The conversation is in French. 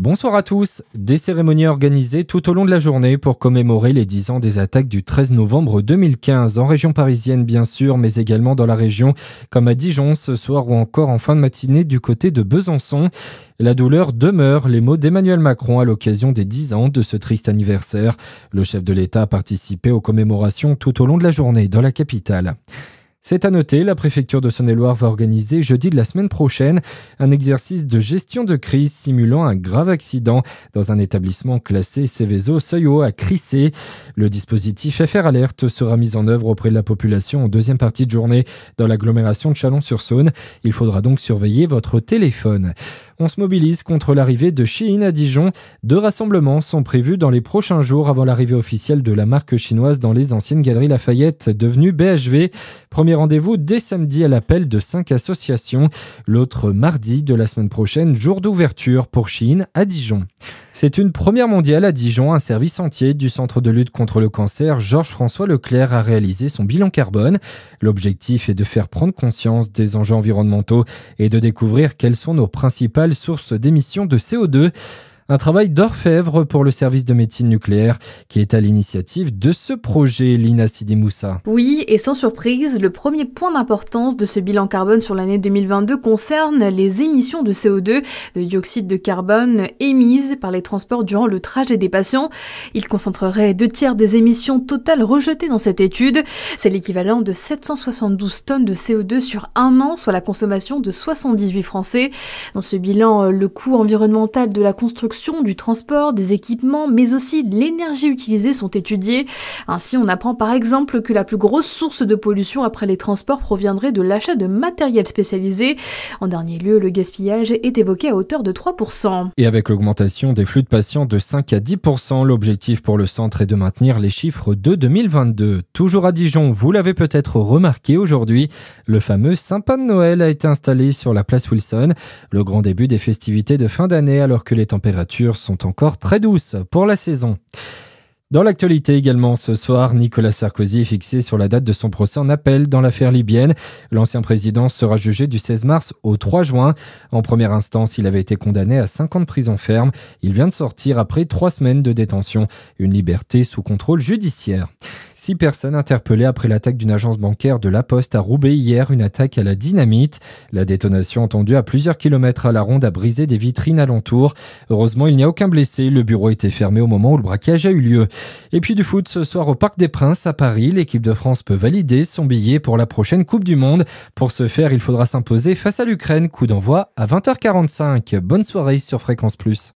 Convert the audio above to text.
Bonsoir à tous. Des cérémonies organisées tout au long de la journée pour commémorer les 10 ans des attaques du 13 novembre 2015, en région parisienne bien sûr, mais également dans la région, comme à Dijon ce soir ou encore en fin de matinée du côté de Besançon. La douleur demeure, les mots d'Emmanuel Macron à l'occasion des 10 ans de ce triste anniversaire. Le chef de l'État a participé aux commémorations tout au long de la journée dans la capitale. C'est à noter, la préfecture de Saône-et-Loire va organiser jeudi de la semaine prochaine un exercice de gestion de crise simulant un grave accident dans un établissement classé Céveso Seuil Haut à Crissé. Le dispositif FR Alerte sera mis en œuvre auprès de la population en deuxième partie de journée dans l'agglomération de Chalon-sur-Saône. Il faudra donc surveiller votre téléphone. On se mobilise contre l'arrivée de Shein à Dijon. 2 rassemblements sont prévus dans les prochains jours avant l'arrivée officielle de la marque chinoise dans les anciennes galeries Lafayette, devenues BHV. Premier rendez-vous dès samedi à l'appel de 5 associations. L'autre mardi de la semaine prochaine, jour d'ouverture pour Shein à Dijon. C'est une première mondiale à Dijon. Un service entier du Centre de lutte contre le cancer Georges-François Leclerc a réalisé son bilan carbone. L'objectif est de faire prendre conscience des enjeux environnementaux et de découvrir quelles sont nos principales sources d'émissions de CO2. Un travail d'orfèvre pour le service de médecine nucléaire qui est à l'initiative de ce projet, Lina Sidi Moussa. Oui, et sans surprise, le premier point d'importance de ce bilan carbone sur l'année 2022 concerne les émissions de CO2, de dioxyde de carbone émises par les transports durant le trajet des patients. Il concentrerait 2/3 des émissions totales rejetées dans cette étude. C'est l'équivalent de 772 tonnes de CO2 sur un an, soit la consommation de 78 Français. Dans ce bilan, le coût environnemental de la construction, du transport, des équipements, mais aussi l'énergie utilisée sont étudiés. Ainsi, on apprend par exemple que la plus grosse source de pollution après les transports proviendrait de l'achat de matériel spécialisé. En dernier lieu, le gaspillage est évoqué à hauteur de 3%. Et avec l'augmentation des flux de patients de 5 à 10%, l'objectif pour le centre est de maintenir les chiffres de 2022. Toujours à Dijon, vous l'avez peut-être remarqué aujourd'hui, le fameux sapin de Noël a été installé sur la place Wilson. Le grand début des festivités de fin d'année alors que les températures sont encore très douces pour la saison. Dans l'actualité également ce soir, Nicolas Sarkozy est fixé sur la date de son procès en appel dans l'affaire libyenne. L'ancien président sera jugé du 16 mars au 3 juin. En première instance, il avait été condamné à 5 ans de prison ferme. Il vient de sortir après 3 semaines de détention. Une liberté sous contrôle judiciaire. 6 personnes interpellées après l'attaque d'une agence bancaire de La Poste à Roubaix hier, une attaque à la dynamite. La détonation entendue à plusieurs kilomètres à la ronde a brisé des vitrines alentour. Heureusement, il n'y a aucun blessé. Le bureau était fermé au moment où le braquage a eu lieu. Et puis du foot ce soir au Parc des Princes à Paris. L'équipe de France peut valider son billet pour la prochaine Coupe du Monde. Pour ce faire, il faudra s'imposer face à l'Ukraine. Coup d'envoi à 20h45. Bonne soirée sur Fréquence Plus.